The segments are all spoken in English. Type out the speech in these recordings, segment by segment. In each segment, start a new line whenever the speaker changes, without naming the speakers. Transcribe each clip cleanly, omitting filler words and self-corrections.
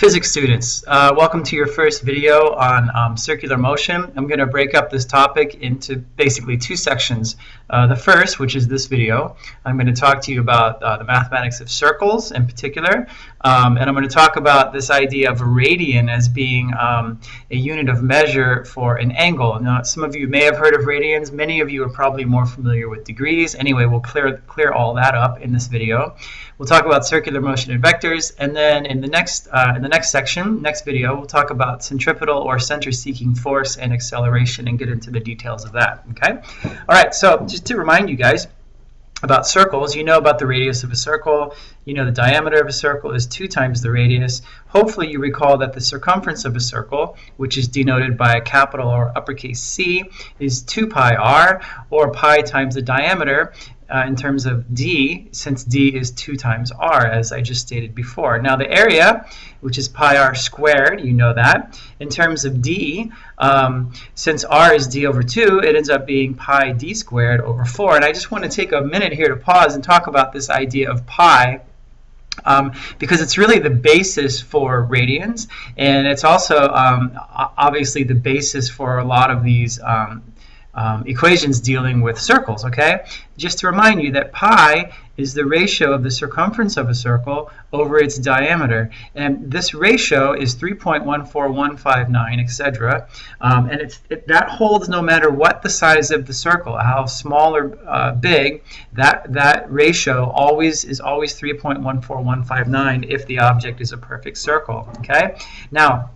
Physics students, welcome to your first video on circular motion. I'm going to break up this topic into basically two sections. The first, which is this video, I'm going to talk to you about the mathematics of circles in particular, and I'm going to talk about this idea of a radian as being a unit of measure for an angle. Now, some of you may have heard of radians. Many of you are probably more familiar with degrees. Anyway, we'll clear all that up in this video. We'll talk about circular motion and vectors, and then in the next video, we'll talk about centripetal or center-seeking force and acceleration and get into the details of that. Okay? All right, so just to remind you guys about circles, you know about the radius of a circle. You know the diameter of a circle is 2 times the radius. Hopefully you recall that the circumference of a circle, which is denoted by a capital or uppercase C, is 2 pi r, or pi times the diameter. In terms of d, since d is 2 times r, as I just stated before. Now the area, which is pi r squared, you know that. In terms of d, since r is d over 2, it ends up being pi d squared over 4. And I just want to take a minute here to pause and talk about this idea of pi, because it's really the basis for radians, and it's also obviously the basis for a lot of these equations dealing with circles. Okay, just to remind you that pi is the ratio of the circumference of a circle over its diameter, and this ratio is 3.14159, etc. And that holds no matter what the size of the circle, how small or big. That ratio is always 3.14159 if the object is a perfect circle. Okay, now.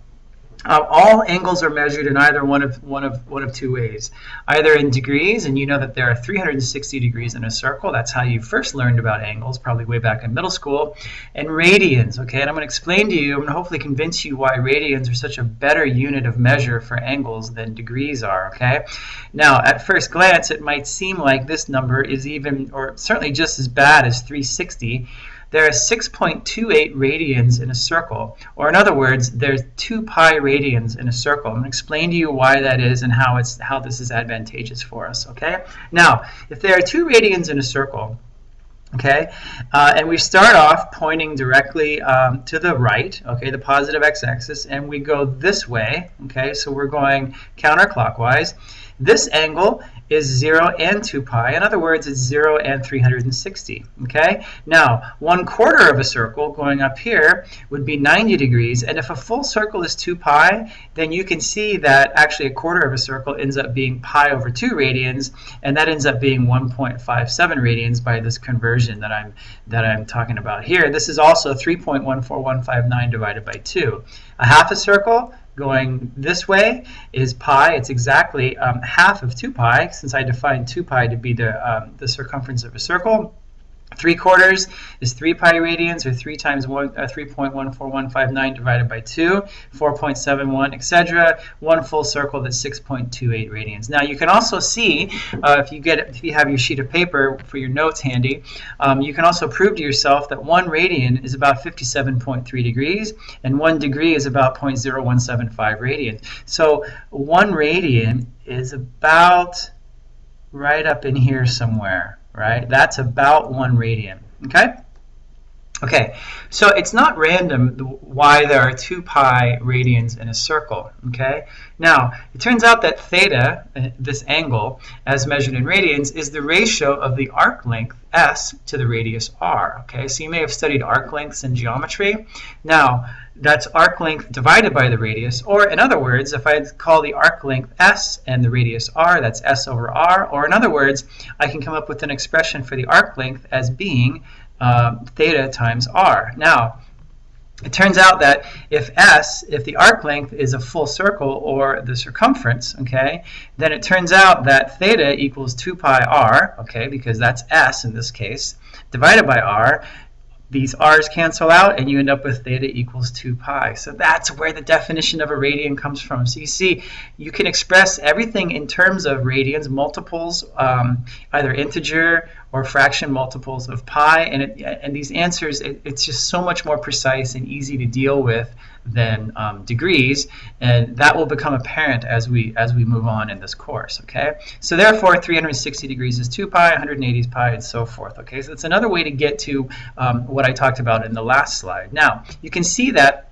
All angles are measured in either one of two ways, either in degrees, and you know that there are 360 degrees in a circle. That's how you first learned about angles, probably way back in middle school, and radians. Okay, and I'm going to explain to you, I'm going to hopefully convince you why radians are such a better unit of measure for angles than degrees are. Okay, now at first glance, it might seem like this number is even, or certainly just as bad as 360. There are 6.28 radians in a circle, or in other words, there's 2 pi radians in a circle. I'm going to explain to you why that is and how this is advantageous for us. Okay. Now, if there are 2 radians in a circle, okay, and we start off pointing directly to the right, okay, the positive x-axis, and we go this way, okay, so we're going counterclockwise. This angle is 0 and 2 pi. In other words, it's 0 and 360. Okay? Now, 1/4 of a circle going up here would be 90 degrees. And if a full circle is 2 pi, then you can see that actually 1/4 of a circle ends up being pi over 2 radians, and that ends up being 1.57 radians by this conversion that I'm talking about here. This is also 3.14159 divided by 2. A half a circle going this way is pi. It's exactly half of 2 pi, since I defined 2 pi to be the circumference of a circle. 3/4 is 3 pi radians, or 3 times 3.14159 divided by 2, 4.71, etc. One full circle, that's 6.28 radians. Now you can also see, if you have your sheet of paper for your notes handy, you can also prove to yourself that 1 radian is about 57.3 degrees, and 1 degree is about 0.0175 radians. So 1 radian is about right up in here somewhere. Right? That's about 1 radian. Okay? Okay, so it's not random why there are 2 pi radians in a circle. Okay? Now, it turns out that theta, this angle, as measured in radians, is the ratio of the arc length s to the radius r. Okay? So you may have studied arc lengths in geometry. Now, that's arc length divided by the radius, or in other words, if I call the arc length s and the radius r, that's s over r, or in other words, I can come up with an expression for the arc length as being theta times r. Now, it turns out that if the arc length is a full circle, or the circumference, okay, then it turns out that theta equals 2 pi r, okay, because that's s in this case, divided by r. These r's cancel out, and you end up with theta equals 2 pi. So that's where the definition of a radian comes from. So you see, you can express everything in terms of radians, multiples, either integer or fraction multiples of pi, and these answers, it's just so much more precise and easy to deal with than degrees, and that will become apparent as we move on in this course. Okay, so therefore 360 degrees is 2 pi, 180 is pi, and so forth. Okay, so it's another way to get to what I talked about in the last slide. Now you can see that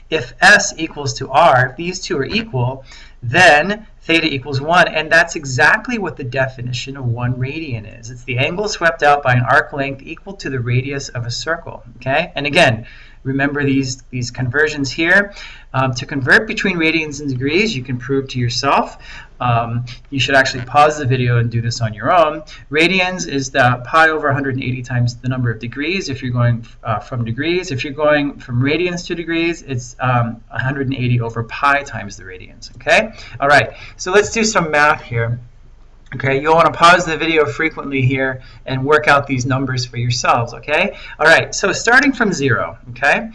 If S equals to R, if these two are equal, then theta equals 1, and that's exactly what the definition of 1 radian is. It's the angle swept out by an arc length equal to the radius of a circle, okay? And again, remember these conversions here. To convert between radians and degrees, you can prove to yourself. You should actually pause the video and do this on your own. Radians is the pi over 180 times the number of degrees if you're going from degrees. If you're going from radians to degrees, it's 180 over pi times the radians, okay? All right, so let's do some math here. Okay, you'll want to pause the video frequently here and work out these numbers for yourselves, okay? All right, so starting from 0, okay?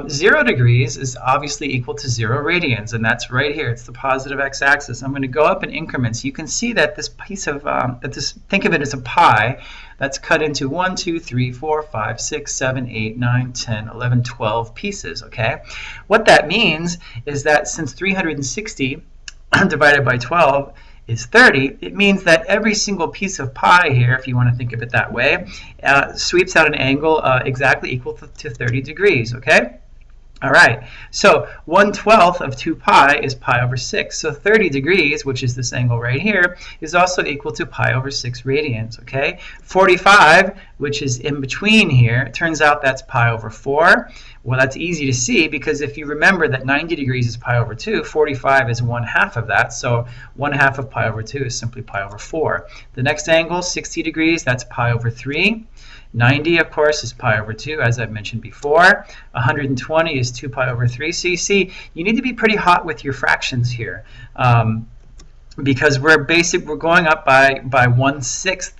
0 degrees is obviously equal to 0 radians, and that's right here. It's the positive x-axis. I'm going to go up in increments. You can see that this piece of, think of it as a pie that's cut into 1, 2, 3, 4, 5, 6, 7, 8, 9, 10, 11, 12 pieces, okay? What that means is that since 360 divided by 12 is 30, it means that every single piece of pie here, if you want to think of it that way, sweeps out an angle exactly equal to 30 degrees, okay? All right, so 1/12 of 2 pi is pi over 6. So 30 degrees, which is this angle right here, is also equal to pi over 6 radians, okay? 45, which is in between here, it turns out that's pi over 4. Well, that's easy to see because if you remember that 90 degrees is pi over 2, 45 is 1/2 of that. So 1/2 of pi over 2 is simply pi over 4. The next angle, 60 degrees, that's pi over 3. 90, of course, is pi over 2, as I've mentioned before. 120 is 2 pi over 3. So you see, you need to be pretty hot with your fractions here because we're going up by 1/6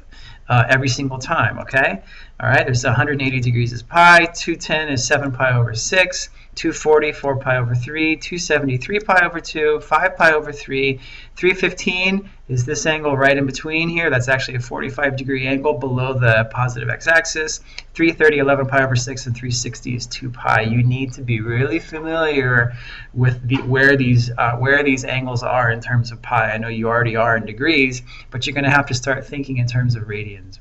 every single time, okay? All right, there's 180 degrees is pi, 210 is 7 pi over 6, 240, 4 pi over 3, 270, 3 pi over 2, 5 pi over 3, 315 is this angle right in between here. That's actually a 45-degree angle below the positive x-axis. 330, 11 pi over 6, and 360 is 2 pi. You need to be really familiar with where these angles are in terms of pi. I know you already are in degrees, but you're going to have to start thinking in terms of radians.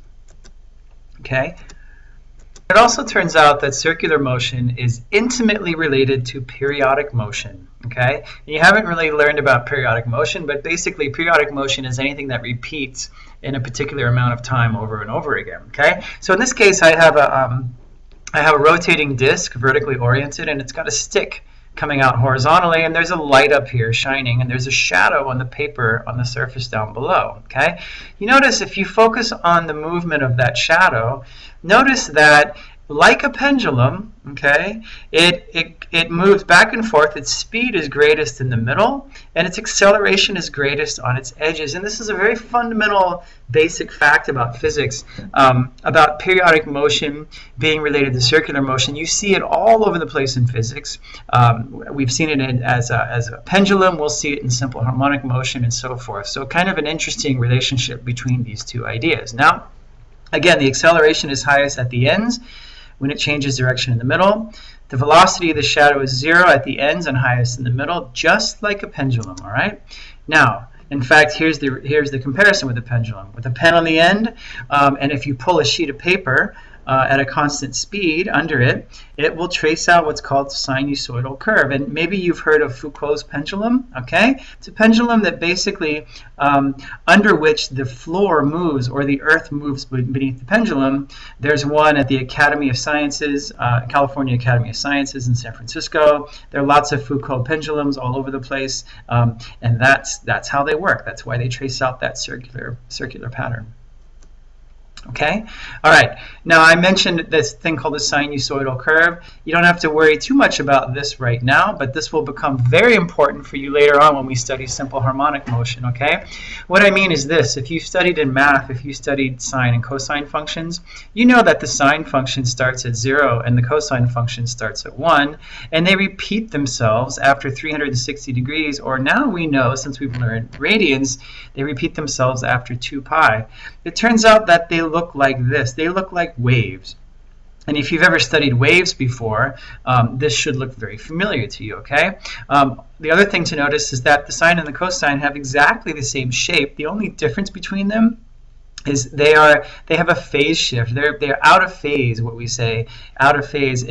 Okay? It also turns out that circular motion is intimately related to periodic motion. Okay? And you haven't really learned about periodic motion, but basically periodic motion is anything that repeats in a particular amount of time over and over again. Okay? So in this case, I have a rotating disc, vertically oriented, and it's got a stick coming out horizontally, and there's a light up here shining, and there's a shadow on the paper on the surface down below. Okay? You notice if you focus on the movement of that shadow, notice that like a pendulum, okay, it moves back and forth. Its speed is greatest in the middle, and its acceleration is greatest on its edges. And this is a very fundamental, basic fact about physics, about periodic motion being related to circular motion. You see it all over the place in physics. We've seen it as a pendulum. We'll see it in simple harmonic motion and so forth. So kind of an interesting relationship between these two ideas. Now, again, the acceleration is highest at the ends when it changes direction in the middle. The velocity of the shadow is 0 at the ends and highest in the middle, just like a pendulum, all right? Now, in fact, here's the comparison with a pendulum. With a pen on the end, and if you pull a sheet of paper at a constant speed under it, it will trace out what's called sinusoidal curve. And maybe you've heard of Foucault's pendulum, okay? It's a pendulum that basically, under which the floor moves or the earth moves beneath the pendulum. There's one at the Academy of Sciences, California Academy of Sciences in San Francisco. There are lots of Foucault pendulums all over the place, and that's how they work. That's why they trace out that circular pattern. Okay? All right. Now, I mentioned this thing called the sinusoidal curve. You don't have to worry too much about this right now, but this will become very important for you later on when we study simple harmonic motion, okay? What I mean is this. If you studied in math, if you studied sine and cosine functions, you know that the sine function starts at 0 and the cosine function starts at 1, and they repeat themselves after 360 degrees, or now we know, since we've learned radians, they repeat themselves after 2 pi. It turns out that they look like this. They look like waves. And if you've ever studied waves before, this should look very familiar to you, okay? The other thing to notice is that the sine and the cosine have exactly the same shape. The only difference between them is they have a phase shift. They're out of phase, what we say, out of phase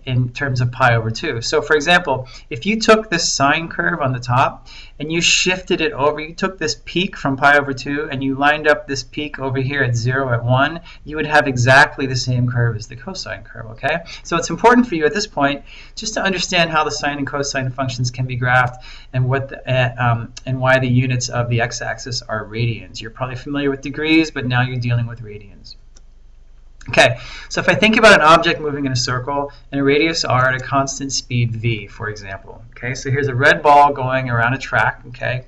in terms of pi over 2. So for example, if you took this sine curve on the top and you shifted it over, you took this peak from pi over 2 and you lined up this peak over here at 0 at 1, you would have exactly the same curve as the cosine curve, okay? So it's important for you at this point just to understand how the sine and cosine functions can be graphed and what and why the units of the x-axis are radians. You're probably familiar with degrees, but now you're dealing with radians. Okay, so if I think about an object moving in a circle and a radius r at a constant speed v, for example. Okay, so here's a red ball going around a track. Okay,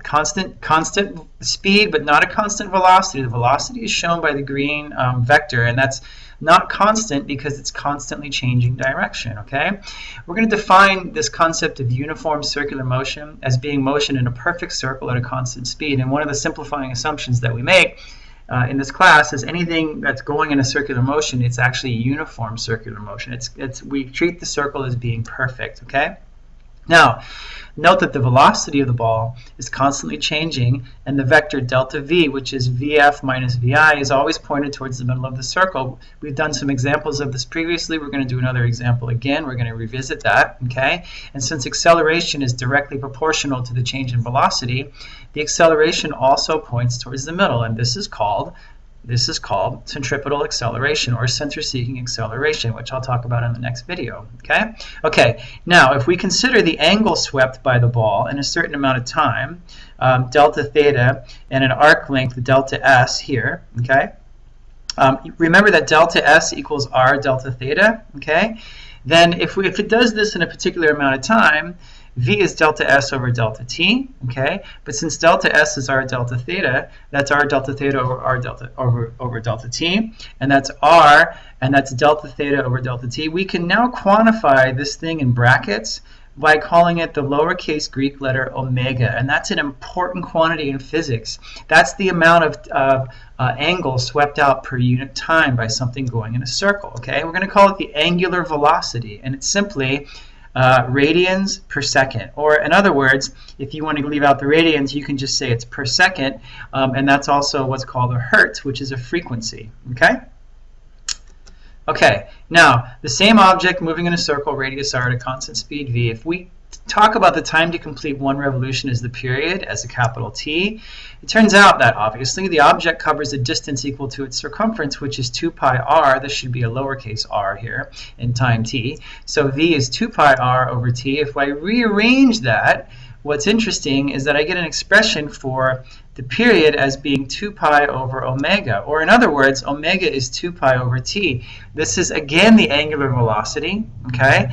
constant speed, but not a constant velocity. The velocity is shown by the green vector, and that's not constant because it's constantly changing direction. Okay, we're going to define this concept of uniform circular motion as being motion in a perfect circle at a constant speed. And one of the simplifying assumptions that we make in this class is anything that's going in a circular motion, it's actually uniform circular motion. We treat the circle as being perfect. Okay. Now, note that the velocity of the ball is constantly changing, and the vector delta v, which is vf minus vi, is always pointed towards the middle of the circle. We've done some examples of this previously. We're going to do another example again. We're going to revisit that. Okay? And since acceleration is directly proportional to the change in velocity, the acceleration also points towards the middle, and this is called centripetal acceleration or center-seeking acceleration, which I'll talk about in the next video. Okay? Okay, now if we consider the angle swept by the ball in a certain amount of time, delta theta, and an arc length delta s here, okay? Remember that delta s equals r delta theta, okay? Then if it does this in a particular amount of time, v is delta s over delta t, okay? But since delta s is r delta theta, that's r delta theta over r delta over delta t, and that's r, and that's delta theta over delta t. We can now quantify this thing in brackets by calling it the lowercase Greek letter omega, and that's an important quantity in physics. That's the amount of angle swept out per unit time by something going in a circle, okay? We're going to call it the angular velocity, and it's simply radians per second. Or in other words, if you want to leave out the radians, you can just say it's per second, and that's also what's called a hertz, which is a frequency, okay? Okay, now the same object moving in a circle, radius r at a constant speed v. If we talk about the time to complete one revolution as the period, as a capital T, it turns out that obviously the object covers a distance equal to its circumference, which is 2 pi r. This should be a lowercase r here in time t. So v is 2 pi r over t. If I rearrange that, what's interesting is that I get an expression for the period as being 2 pi over omega, or in other words, omega is 2 pi over t. This is again the angular velocity, okay?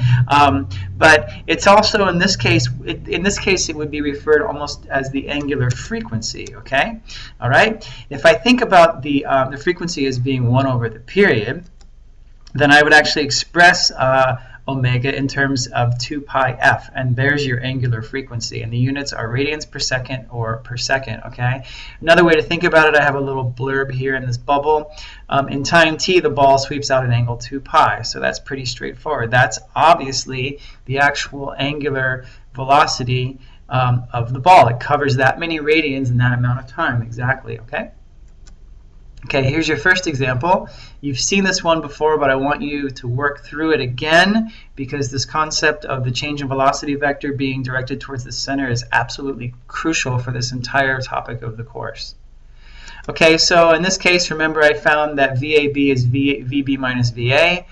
But it's also in this case it would be referred almost as the angular frequency, okay? All right. If I think about the frequency as being 1 over the period, then I would actually express omega in terms of 2 pi f, and there's your angular frequency, and the units are radians per second or per second, okay? Another way to think about it, I have a little blurb here in this bubble. In time t, the ball sweeps out an angle 2 pi, so that's pretty straightforward. That's obviously the actual angular velocity of the ball. It covers that many radians in that amount of time, exactly, okay? Okay, here's your first example. You've seen this one before, but I want you to work through it again because this concept of the change in velocity vector being directed towards the center is absolutely crucial for this entire topic of the course. Okay, so in this case, remember I found that VAB is VB minus VA,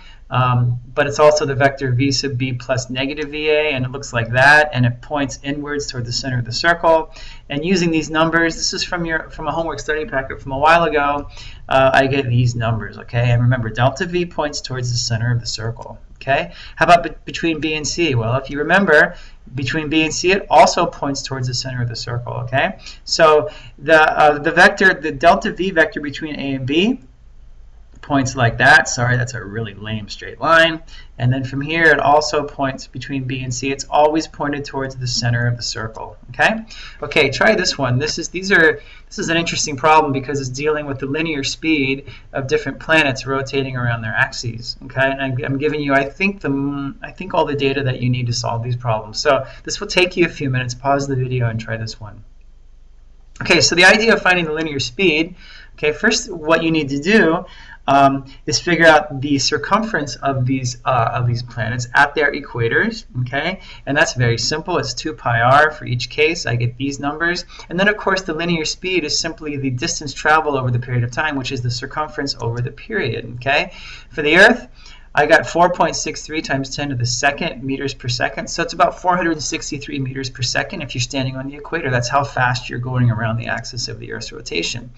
but it's also the vector V sub B plus negative VA, and it looks like that, and it points inwards toward the center of the circle. And using these numbers, this is from a homework study packet from a while ago, I get these numbers, okay? And remember, delta V points towards the center of the circle, okay? How about between B and C? Well, if you remember, between B and C, it also points towards the center of the circle, okay? So the delta V vector between A and B points like that. Sorry, that's a really lame straight line. And then from here, it also points between B and C. It's always pointed towards the center of the circle. Okay. Okay. Try this one. This is an interesting problem because it's dealing with the linear speed of different planets rotating around their axes. Okay. And I'm giving you, I think all the data that you need to solve these problems. So this will take you a few minutes. Pause the video and try this one. Okay, so the idea of finding the linear speed Okay, first what you need to do is figure out the circumference of these planets at their equators. Okay, and that's very simple. It's 2 pi r for each case. I get these numbers, and then of course the linear speed is simply the distance traveled over the period of time, which is the circumference over the period. Okay, for the Earth, I got 4.63 times 10 to the second meters per second. So it's about 463 meters per second if you're standing on the equator. That's how fast you're going around the axis of the Earth's rotation.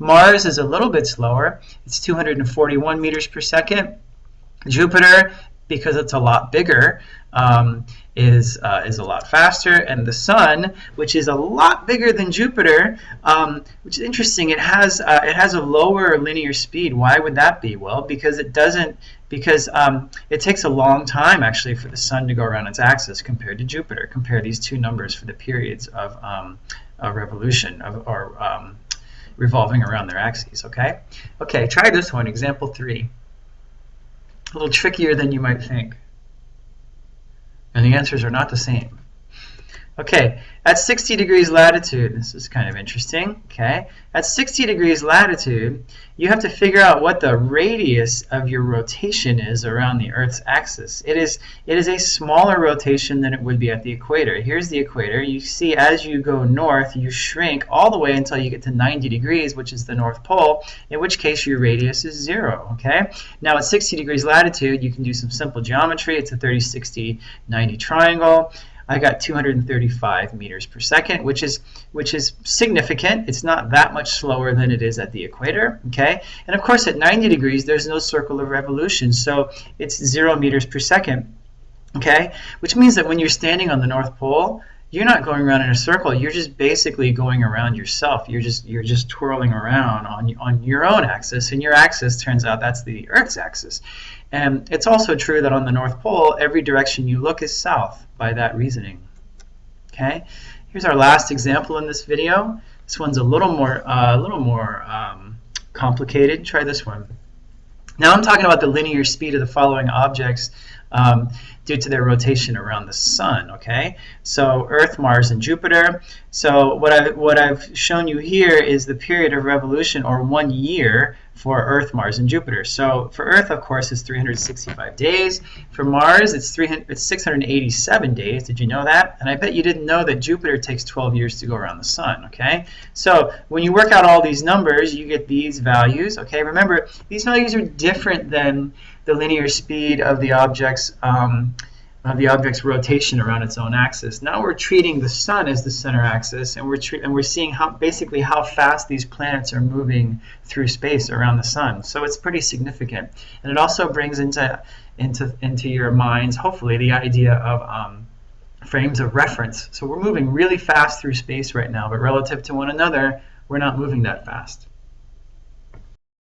Mars is a little bit slower. It's 241 meters per second. Jupiter, because it's a lot bigger, is a lot faster. And the Sun, which is a lot bigger than Jupiter, which is interesting, it has a lower linear speed. Why would that be? Well, because it takes a long time actually for the Sun to go around its axis compared to Jupiter. Compare these two numbers for the periods of revolution or revolving around their axes. Okay, try this one, example 3. A little trickier than you might think. And the answers are not the same. Okay, at 60 degrees latitude, this is kind of interesting. Okay, at 60 degrees latitude, you have to figure out what the radius of your rotation is around the Earth's axis. It is a smaller rotation than it would be at the equator. Here's the equator. You see, as you go north, you shrink all the way until you get to 90 degrees, which is the North Pole, in which case your radius is 0. Okay, now at 60 degrees latitude, you can do some simple geometry. It's a 30, 60, 90 triangle. I got 235 meters per second, which is significant. It's not that much slower than it is at the equator. Okay, and of course at 90 degrees there's no circle of revolution, so it's 0 meters per second. Okay, which means that when you're standing on the North Pole, you're not going around in a circle. You're just basically going around yourself. You're just twirling around on your own axis, and your axis, turns out, that's the Earth's axis. And it's also true that on the North Pole, every direction you look is south by that reasoning. Okay, here's our last example in this video. This one's a little more complicated. Try this one. Now I'm talking about the linear speed of the following objects due to their rotation around the Sun. Okay, so Earth, Mars, and Jupiter. So what I've shown you here is the period of revolution, or 1 year, for Earth, Mars, and Jupiter. So for Earth, of course, it's 365 days. For Mars, it's 687 days. Did you know that? And I bet you didn't know that Jupiter takes 12 years to go around the Sun. Okay, so when you work out all these numbers, you get these values. Okay, remember, these values are different than the linear speed of the object's rotation around its own axis. Now we're treating the Sun as the center axis, and we're seeing basically how fast these planets are moving through space around the Sun. So it's pretty significant, and it also brings into your minds, hopefully, the idea of frames of reference. So we're moving really fast through space right now, but relative to one another, we're not moving that fast.